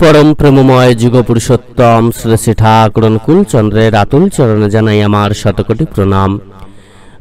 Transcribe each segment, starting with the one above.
परम प्रेममय जुग पुरुषोत्तम श्री श्री ठाकुर अनुकूल चंद्रेर आतुल चरणे जानाई आमार शतकोटी प्रणाम।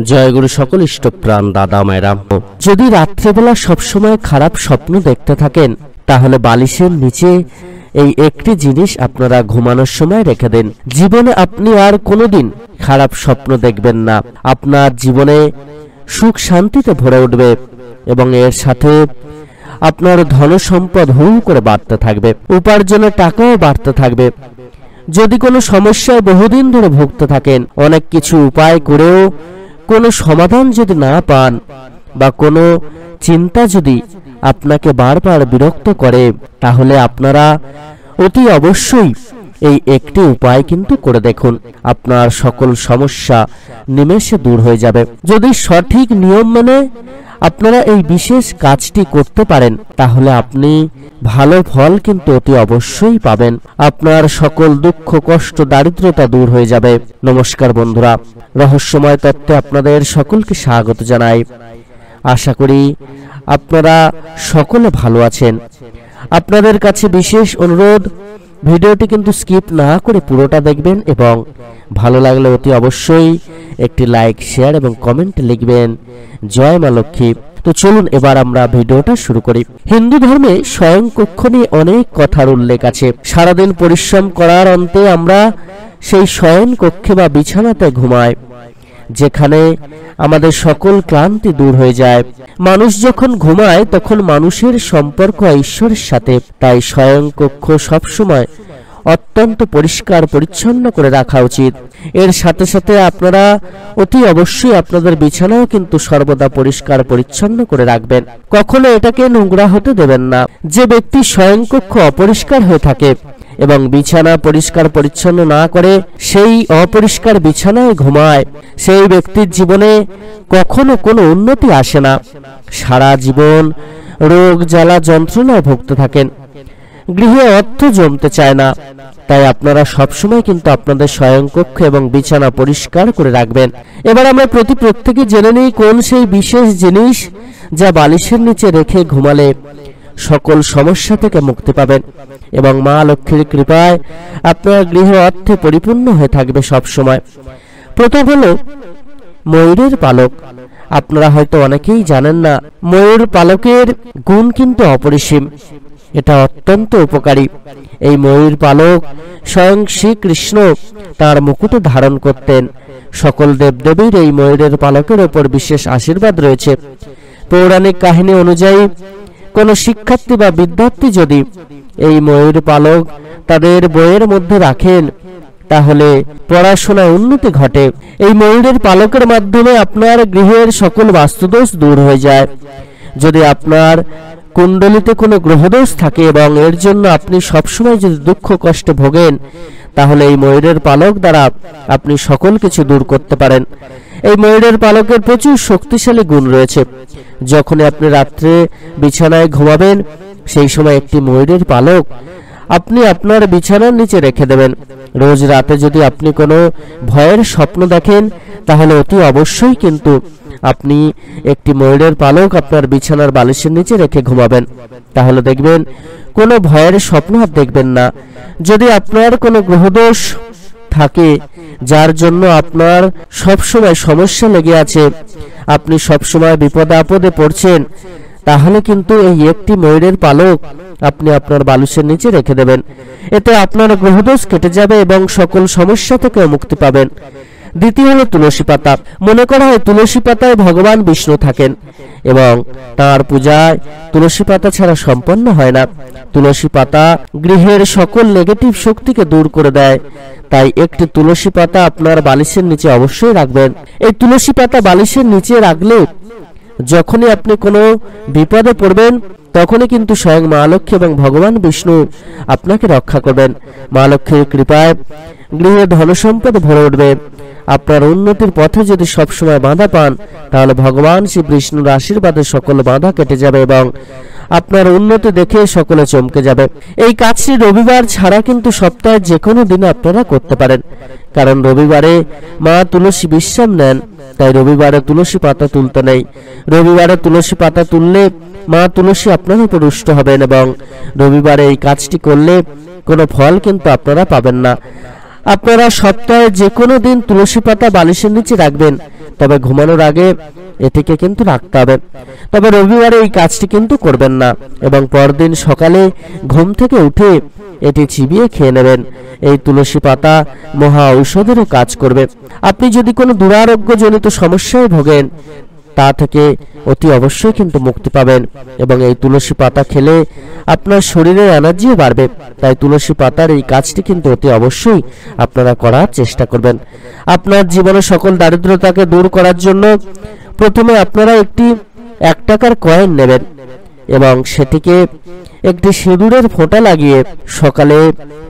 जय गुरु सकल इष्टप्राण दादा मायरा। यदि रात्रिबेला सब समय खराब स्वप्न देखते थाकेन ताहले बालिशेर नीचे এই একটি জিনিস আপনারা ঘুমানোর সময় রেখে দেন। জীবনে আপনি আর কোনোদিন খারাপ স্বপ্ন দেখবেন না। আপনার জীবনে সুখ শান্তিতে ভরে উঠবে এবং এর সাথে আপনার ধন সম্পদ হু করে বাড়তে থাকবে, উপার্জনের টাকাও বাড়তে থাকবে। যদি কোনো সমস্যায় বহুদিন ধরে ভুগতে থাকেন, অনেক কিছু উপায় করেও কোনো সমাধান যদি না পান বা কোনো চিন্তা যদি আপনাকে বারবার বিরক্ত করে, তাহলে আপনারা অতি অবশ্যই এই একটি উপায় কিন্তু করে দেখুন। আপনার সকল সমস্যা নিমেষে দূর হয়ে যাবে। যদি সঠিক নিয়ম মেনে আপনারা এই বিশেষ কাজটি করতে পারেন, তাহলে আপনি ভালো ফল কিন্তু অতি অবশ্যই পাবেন। আপনার সকল দুঃখ কষ্ট দারিদ্রতা দূর হয়ে যাবে। নমস্কার বন্ধুরা, রহস্যময় তত্ত্বে আপনাদের সকলকে স্বাগত জানাই। আশা করি আপনারা সকলে ভালো আছেন। আপনাদের কাছে বিশেষ অনুরোধ, ভিডিওটি কিন্তু স্কিপ না করে পুরোটা দেখবেন এবং ভালো লাগলে অতি অবশ্যই একটি লাইক শেয়ার এবং কমেন্ট লিখবেন। জয় মা লক্ষ্মী। তো চলুন এবার আমরা ভিডিওটা শুরু করি। হিন্দু ধর্মে স্বয়ং কক্ষ নিয়ে অনেক কথার উল্লেখ আছে। সারাদিন পরিশ্রম করার অন্তে আমরা সেই শয়ন কক্ষে বা বিছানাতে ঘুমাই, যেখানে আমাদের সকল ক্লান্তি দূর হয়ে যায়। মানুষ যখন ঘুমায় তখন মানুষের সম্পর্ক ঈশ্বরের সাথে। তাই স্বয়ং কক্ষ সবসময় অত্যন্ত পরিষ্কার পরিচ্ছন্ন করে রাখা উচিত। এর সাথে সাথে আপনারা অতি অবশ্যই আপনাদের বিছানাও কিন্তু সর্বদা পরিষ্কার পরিচ্ছন্ন করে রাখবেন। কখনো এটাকে নোংরা হতে দেবেন না। যে ব্যক্তি স্বয়ং কক্ষ অপরিষ্কার হয়ে থাকে এবং বিছানা পরিষ্কার পরিচ্ছন্ন না করে সেই অপরিষ্কার বিছানায় ঘুমায়, সেই ব্যক্তির জীবনে কখনো কোনো উন্নতি আসে না। সারা জীবন রোগ জ্বালা যন্ত্রণায় ভুগতে থাকেন, গৃহে অর্থ জমতে চায় না। তাই আপনারা সবসময় কিন্তু আপনাদের শয়নকক্ষ এবং বিছানা পরিষ্কার করে রাখবেন। এবার আমরা প্রত্যেকে জেনে নিই কোন সেই বিশেষ জিনিস যা বালিশের নিচে রেখে ঘুমালে সকল সমস্যা থেকে মুক্তি পাবেন এবং মা লক্ষ্মীর কৃপায় আপনার গৃহ অর্থে পরিপূর্ণ হয়ে থাকবে সব সময়। প্রথম হলো ময়ূরের পালক। আপনারা হয়তো অনেকেই জানেন না, ময়ূর পালকের গুণ কিন্তু অপরিসীম। এটা অত্যন্ত উপকারী। এই ময়ূর পালক স্বয়ং শ্রীকৃষ্ণ তার মুকুটে ধারণ করতেন। সকল দেবদেবীর এই ময়ূরের পালকের উপর বিশেষ আশীর্বাদ রয়েছে। পৌরাণিক কাহিনী অনুযায়ী কোন শিক্ষার্থী বা বিদ্যার্থী যদি এই ময়ূর পালক তাদের বইয়ের মধ্যে রাখেন, তাহলে পড়াশোনায় উন্নতি ঘটে। এই ময়ূরের পালকের মাধ্যমে আপনার গৃহের সকল বাস্তুদোষ দূর হয়ে যায়। যদি আপনার কুণ্ডলিতে কোনো গ্রহদোষ থাকে এবং এর জন্য আপনি সবসময় যদি দুঃখ কষ্ট ভোগেন, তাহলে এই ময়ূরের পালক দ্বারা আপনি সকল কিছু দূর করতে পারেন। এই ময়ূরের পালকের প্রচুর শক্তিশালী গুণ রয়েছে। যখন আপনি রাত্রে বিছানায় ঘুমাবেন, সেই সময় একটি ময়ূরের পালক আপনি আপনার বিছানার নিচে রেখে দেবেন। রোজ রাতে যদি আপনি কোনো ভয়ের স্বপ্ন দেখেন, তাহলে অতি অবশ্যই কিন্তু আপনি একটি ময়ূরের পালক আপনার বিছানার বালিশের নিচে রেখে ঘুমাবেন। তাহলে দেখবেন কোনো ভয়ের স্বপ্ন আর দেখবেন না। যদি আপনার কোনো গ্রহদোষ থাকে যার জন্য আপনার সবসময় সমস্যা লেগে আছে, আপনি সবসময় বিপদে আপদে পড়ছেন, তাহলে কিন্তু এই একটি ময়ূরের পালক আপনি আপনার বালিশের নিচে রেখে দেবেন। এতে আপনার গ্রহদোষ কেটে যাবে এবং সকল সমস্যা থেকে মুক্তি পাবেন। দ্বিতীয় হলো তুলসী পাতা। মনে করা হয় তুলসী পাতায় ভগবান বিষ্ণু থাকেন এবং তার পূজায় তুলসী পাতা ছাড়া সম্পন্ন হয় না। তুলসী পাতা গৃহের সকল নেগেটিভ শক্তিকে দূর করে দেয়। তাই একটি তুলসী পাতা আপনার বালিশের নিচে অবশ্যই রাখবেন। এই তুলসী পাতা বালিশের নিচে রাখলে যখনই আপনি কোনো বিপদে পড়বেন, তখনই কিন্তু স্বয়ং মা লক্ষ্মী এবং ভগবান বিষ্ণু আপনাকে রক্ষা করবেন। মা লক্ষ্মীর কৃপায় গৃহে ধন সম্পদ ভরে উঠবে। আপনার উন্নতির পথে যদি সবসময় বাধা পান, তাহলে ভগবান শ্রী বিষ্ণুর আশীর্বাদে সকল বাধা কেটে যাবে এবং আপনার উন্নতি দেখে সকলে চমকে যাবে। এই কাজটি রবিবার ছাড়া কিন্তু সপ্তাহের যে কোনো দিনে আপনারা করতে পারেন, কারণ রবিবারে মা তুলসী বিশ্রাম নেন, তাই রবিবারে তুলসী পাতা তুলতে নেই। রবিবারে তুলসী পাতা তুললে মা তুলসী আপনার উপর রুষ্ট হবেন এবং রবিবারে এই কাজটি করলে কোনো ফল কিন্তু আপনারা পাবেন না। আপনারা সপ্তাহে যে কোনো দিন তুলসী পাতা বালিশের নিচে রাখবেন, তবে ঘুমানোর আগে এটিকে কিন্তু রাখতে হবে। তবে রবিবারে এই কাজটি কিন্তু করবেন না এবং পরদিন সকালে ঘুম থেকে উঠে এটি চিবিয়ে খেয়ে নেবেন। এই তুলসী পাতা মহা ঔষধেরও কাজ করবে। আপনি যদি কোনো দুরারোগ্যজনিত সমস্যায় ভোগেন, তা থেকে অতি অবশ্যই কিন্তু মুক্তি পাবেন এবং এই তুলসী পাতা খেলে আপনার শরীরের এনার্জিও বাড়বে। তাই তুলসী পাতার এই কাজটি কিন্তু অতি অবশ্যই আপনারা করার চেষ্টা করবেন। আপনার জীবনে সকল দারিদ্রতাকে দূর করার জন্য প্রথমে আপনারা একটি 1 টাকার কয়েন নেবেন এবং সেটিকে একটি সিঁদুরের ফোঁটা লাগিয়ে সকালে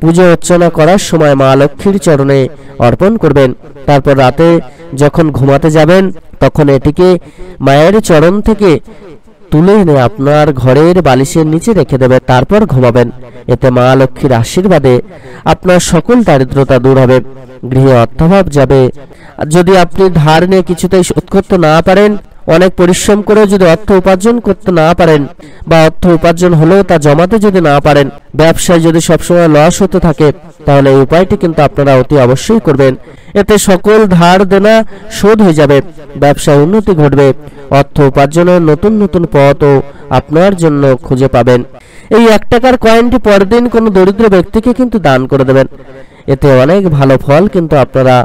পুজো অর্চনা করার সময় মা লক্ষ্মীর চরণে অর্পণ করবেন। তারপর রাতে যখন ঘুমাতে যাবেন তখন এটিকে মায়ের চরণ থেকে তুলে এনে আপনার ঘরের বালিশের নিচে রেখে দেবে, তারপর ঘুমাবেন। এতে মা লক্ষ্মীর আশীর্বাদে আপনার সকল দারিদ্রতা দূর হবে, গৃহে অর্থাভাব যাবে। যদি আপনি ধার নিয়ে কিছুতেই শোধ করতে না পারেন, অনেক পরিশ্রম করে যদি অর্থ উপার্জন করতে না পারেন বা অর্থ উপার্জন হলেও তা জমাতে যদি না পারেন, ব্যবসায় যদি সবসময় লস হতে থাকে, তাহলে এই উপায়টি কিন্তু আপনারা অতি অবশ্যই করবেন। এতে সকল ধার দেনা শোধ হয়ে যাবে, ব্যবসায় উন্নতি ঘটবে, অর্থ উপার্জনের নতুন নতুন পথও আপনার জন্য খুঁজে পাবেন। এই 1 টাকার কয়েনটি পরদিন কোনো দরিদ্র ব্যক্তিকে কিন্তু দান করে দেবেন। এতে অনেক ভালো ফল কিন্তু আপনারা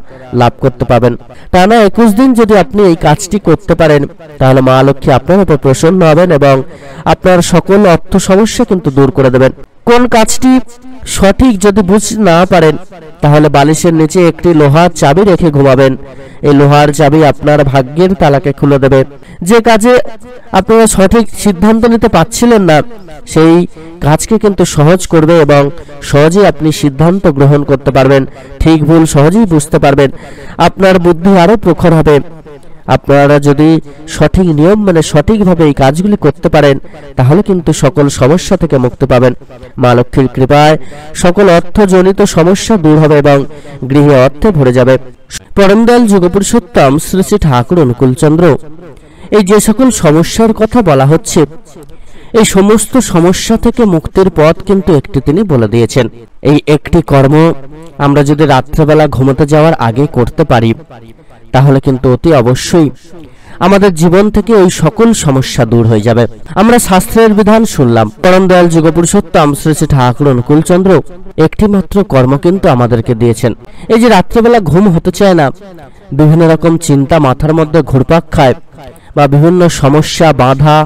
লাভ করতে পাবেন। টানা 21 দিন যদি আপনি এই কাজটি করতে পারেন, তাহলে মা লক্ষ্মী আপনার উপর প্রসন্ন হবেন এবং আপনার সকল অর্থ সমস্যা কিন্তু দূর করে দেবেন। কোন কাজটি সঠিক যদি বুঝতে না পারেন, তাহলে বালিশের নিচে একটি লোহার চাবি রেখে ঘুমাবেন। এই লোহার চাবি আপনার ভাগ্যের তালাকে খুলে দেবে। যে কাজে আপনারা সঠিক সিদ্ধান্ত নিতে পারছিলেন না, সেই কাজকে কিন্তু সহজ করবে এবং সহজেই আপনি সিদ্ধান্ত গ্রহণ করতে পারবেন, ঠিক ভুল সহজেই বুঝতে পারবেন, আপনার বুদ্ধি আরো প্রখর হবে। আপনারা যদি সঠিক নিয়ম মেনে সঠিকভাবে এই কাজগুলি করতে পারেন, তাহলে কিন্তু সকল সমস্যা থেকে মুক্তি পাবেন। মা লক্ষ্মীর কৃপায় সকল অর্থজনিত সমস্যা দূর হবে এবং গৃহে অর্থে ভরে যাবে। পরমদয়াল যুগপুরুষোত্তম শ্রী শ্রী ঠাকুর অনুকূলচন্দ্র এই যে সকল সমস্যার কথা বলা হচ্ছে, এই সমস্ত সমস্যা থেকে মুক্তির পথ কিন্তু একটি তিনি বলে দিয়েছেন। এই একটি কর্ম আমরা যদি রাত্রেবেলা ঘুমোতে যাওয়ার আগে করতে পারি, তাহলে কিন্তু অতি অবশ্যই আমাদের জীবন থেকে ওই সকল সমস্যা দূর হয়ে যাবে। আমরা শাস্ত্রের বিধান শুনলাম, পরম দয়াল যুগপুরুষোত্তম শ্রী শ্রী ঠাকুর অনুকূলচন্দ্র একটি মাত্র কর্ম কিন্তু আমাদেরকে দিয়েছেন। এই যে রাত্রেবেলা ঘুম হতে চায় না, বিভিন্ন রকম চিন্তা মাথার মধ্যে ঘুরপাক খায় বা বিভিন্ন সমস্যা বাধা,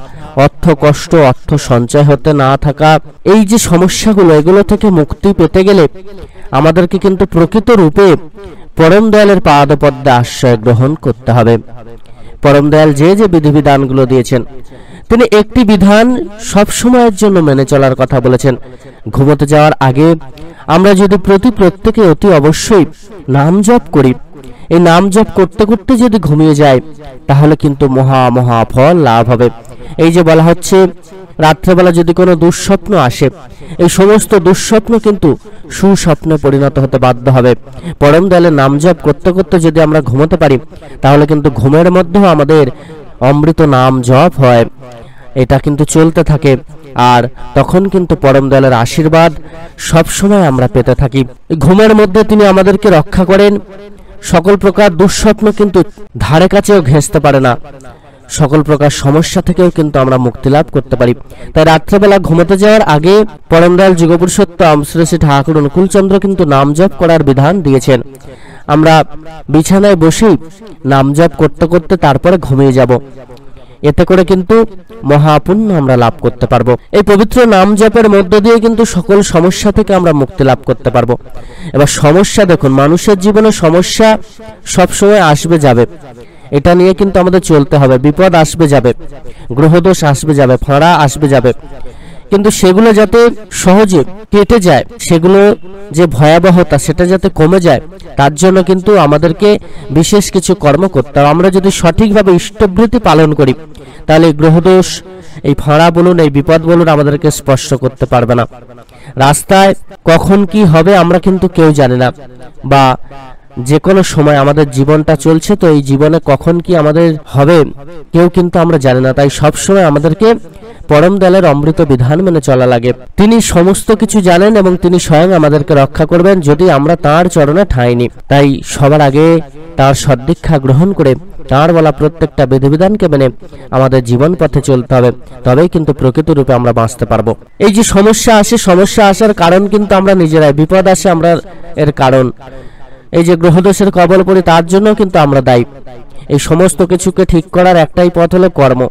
অর্থ কষ্ট, অর্থ সঞ্চয় হতে না থাকা, এই যে সমস্যাগুলো, এগুলো থেকে মুক্তি পেতে গেলে আমাদেরকে কিন্তু প্রকৃত রূপে পরম দয়ালের পাদপদ্মে আশ্রয় গ্রহণ করতে হবে। পরম দয়াল যে যে বিধিবিধানগুলো দিয়েছেন, তিনি একটি বিধান সব সময়ের জন্য মেনে চলার কথা বলেছেন। ঘুমোতে যাওয়ার আগে আমরা যদি প্রত্যেকে অতি অবশ্যই নাম জপ করি, এই নাম জপ করতে করতে যদি ঘুমিয়ে যায়, তাহলে কিন্তু মহা মহা ফল লাভ হবে। এই যে বলা হচ্ছে রাত্রেবেলা যদি কোনো দুঃস্বপ্ন আসে, এই সমস্ত দুঃস্বপ্ন কিন্তু সুস্বপ্নে পরিণত হতে বাধ্য হবে। পরম দয়ালের নাম জপ করতে করতে যদি আমরা ঘুমোতে পারি, তাহলে কিন্তু ঘুমের মধ্যেও আমাদের অমৃত নাম জপ হয়, এটা কিন্তু চলতে থাকে, আর তখন কিন্তু পরম দয়ালের আশীর্বাদ সব সময় আমরা পেতে থাকি। ঘুমের মধ্যে তিনি আমাদেরকে রক্ষা করেন, সকল প্রকার দুঃস্বপ্ন কিন্তু ধারে কাছেও ঘেঁষতে পারে না, সকল প্রকার সমস্যা থেকেও কিন্তু আমরা মুক্তি লাভ করতে পারি। তাই রাত্রেবেলা ঘুমোতে যাওয়ার আগে পরম দয়াল যুগপুরুষোত্তম শ্রী শ্রী ঠাকুর অনুকূলচন্দ্র কিন্তু নাম জপ করার বিধান দিয়েছেন। আমরা বিছানায় বসেই নাম জপ করতে করতে তারপরে ঘুমিয়ে যাব, এতে করে কিন্তু মহাপুণ্য আমরা লাভ করতে পারবো। এই পবিত্র নাম জপের মধ্য দিয়ে কিন্তু সকল সমস্যা থেকে আমরা মুক্তি লাভ করতে পারবো। এবার সমস্যা দেখুন, মানুষের জীবনে সমস্যা সবসময় আসবে যাবে, এটা নিয়ে কিন্তু আমাদের চলতে হবে। বিপদ আসবে যাবে, গ্রহদোষ আসবে যাবে, ফাঁড়া আসবে যাবে, কিন্তু সেগুলো যাতে সহজে কেটে যায়, সেগুলো যে ভয়াবহতা সেটা যাতে কমে যায়, তার জন্য কিন্তু আমাদেরকে বিশেষ কিছু কর্ম করতে হবে। আমরা যদি সঠিকভাবে ইষ্টভৃতি পালন করি, তাহলে গ্রহদোষ এই ফাঁড়া বলুন, এই বিপদ বলুন আমাদেরকে স্পর্শ করতে পারবে না। রাস্তায় কখন কি হবে আমরা কিন্তু কেউ জানি না, বা যে কোনো সময় আমাদের জীবনটা চলছে, তো এই জীবনে কখন কি আমাদের হবে কেউ কিন্তু আমরা জানি না। তাই সব সময় আমাদেরকে পরম দয়ালের অমৃত বিধান মেনে চলা লাগে। তিনি সমস্ত কিছু জানেন এবং তিনি স্বয়ং আমাদেরকে রক্ষা করবেন যদি আমরা তাঁর চরণে ঠাঁই নিই। তাই সবার আগে তাঁর সদ্দীক্ষা গ্রহণ করে তাঁর বলা প্রত্যেকটা বিধিবিধানকে মেনে আমাদের জীবন পথে চলতে হবে, তবেই কিন্তু প্রকৃত রূপে আমরা বাঁচতে পারবো। এই যে সমস্যা আসে, সমস্যা আসার কারণ কিন্তু আমরা নিজেরাই, বিপদ আসে আমরা এর কারণ, এই যে গ্রহদোষের কবল পড়ি তার জন্য কিন্তু আমরা দায়ী। এই সমস্ত কিছুকে ঠিক করার একটাই পথ হলো কর্ম।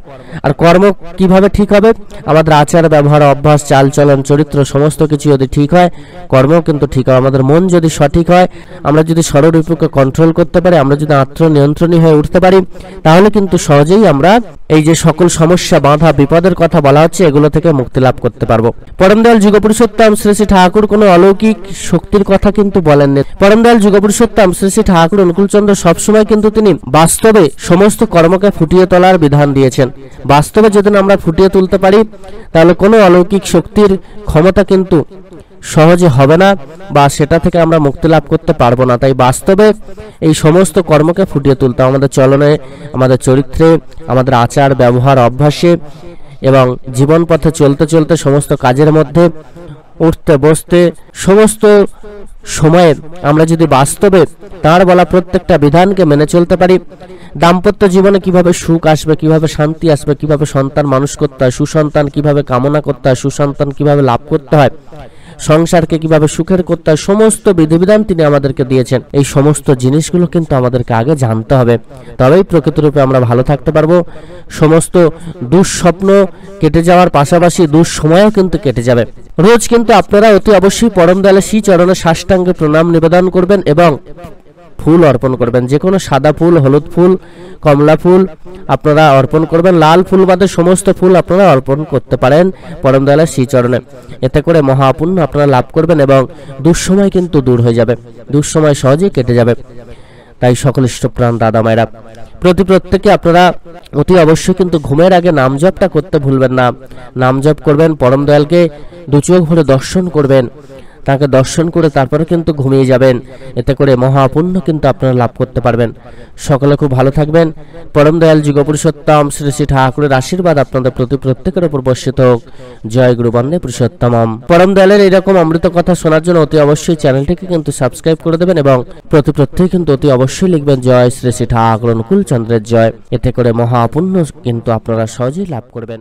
আর কর্ম কিভাবে ঠিক হবে? আমাদের আচার ব্যবহার অভ্যাস চালচলন চরিত্র সমস্ত কিছু যদি ঠিক হয়, কর্ম কিন্তু ঠিক হয়। আমাদের মন যদি সঠিক হয়, আমরা যদি ষড়রিপুকে কন্ট্রোল করতে পারি, আমরা যদি আত্মনিয়ন্ত্রণী হয়ে উঠতে পারি, তাহলে কিন্তু সহজেই আমরা এই যে সকল সমস্যা বাধা বিপদের কথা বলা হচ্ছে এগুলো থেকে মুক্তি লাভ করতে পারবো। পরমদয়াল যুগপুরুষোত্তম শ্রী শ্রী ঠাকুর কোনো অলৌকিক শক্তির কথা কিন্তু বলেননি। পরমদয়াল যুগপুরুষোত্তম শ্রী শ্রী ঠাকুর অনুকূলচন্দ্র সবসময় কিন্তু তিনি বাস্তবে সমস্ত কর্মকে ফুটিয়ে তোলার বিধান দিয়েছেন। বাস্তবে যদি আমরা ফুটিয়ে তুলতে পারি তাহলে কোনো অলৌকিক শক্তির ক্ষমতা কিন্তু সহজে হবে না, বা সেটা থেকে আমরা মুক্তি লাভ করতে পারবো না। তাই বাস্তবে এই সমস্ত কর্মকে ফুটিয়ে তুলতে আমাদের চলনে, আমাদের চরিত্রে, আমাদের আচার ব্যবহার অভ্যাসে এবং জীবন পথে চলতে চলতে সমস্ত কাজের মধ্যে উঠতে বসতে সমস্ত সময়ে আমরা যদি বাস্তবে তার বলা প্রত্যেকটা বিধানকে মেনে চলতে পারি, দাম্পত্য জীবনে কিভাবে সুখ আসবে, কিভাবে শান্তি আসবে, কিভাবে সন্তান মানুষ করতে হয়, সুসন্তান কিভাবে কামনা করতে হয়, সুসন্তান কিভাবে লাভ করতে হয়, সংসারকে কিভাবে সুখের করতে হয়, সমস্ত বিধিবিধান তিনি আমাদেরকে দিয়েছেন। এই সমস্ত জিনিসগুলো কিন্তু আমাদেরকে আগে জানতে হবে, তবেই প্রকৃতরূপে আমরা ভালো থাকতে পারবো। সমস্ত দুঃস্বপ্ন কেটে যাওয়ার পাশাপাশি দুঃসময়ও কিন্তু কেটে যাবে। রোজ কিন্তু আপনারা অতি অবশ্যই পরম দয়ালের শ্রী চরণে সাষ্টাঙ্গে প্রণাম নিবেদন করবেন এবং ফুল অর্পণ করবেন। যে কোনো সাদা ফুল, হলুদ ফুল, কমলা ফুল আপনারা অর্পণ করবেন। লাল ফুল বাদে সমস্ত ফুল আপনারা অর্পণ করতে পারেন পরম দয়ালের শ্রীচরণে। এতে করে মহাপুণ্য আপনারা লাভ করবেন এবং দুঃসময় কিন্তু দূর হয়ে যাবে, দুঃসময় সহজেই কেটে যাবে। তাই সকল ইষ্টপ্রাণ দাদা মায়েরা প্রত্যেকে আপনারা অতি অবশ্যই কিন্তু ঘুমের আগে নাম জপটা করতে ভুলবেন না। নাম জপ করবেন, পরম দয়ালকে দু চোখ ভরে দর্শন করবেন, তাকে দর্শন করে তারপরে কিন্তু ঘুমিয়ে যাবেন। এতে করে মহাপুণ্য কিন্তু আপনারা লাভ করতে পারবেন। সকলে খুব ভালো থাকবেন। পরম দয়াল যুগপুরুষোত্তম শ্রী শ্রী ঠাকুরের আশীর্বাদ আপনাদের প্রতি প্রত্যেকের উপর বর্ষিত হোক। জয় গুরু বন্দে পুরুষোত্তমম। পরম দয়ালের এরকম অমৃত কথা শোনার জন্য অতি অবশ্যই চ্যানেলটিকে কিন্তু সাবস্ক্রাইব করে দেবেন এবং প্রত্যেকে কিন্তু অতি অবশ্যই লিখবেন জয় শ্রী শ্রী ঠাকুর অনুকূল চন্দ্রের জয়। এতে করে মহাপুণ্য কিন্তু আপনারা সহজেই লাভ করবেন।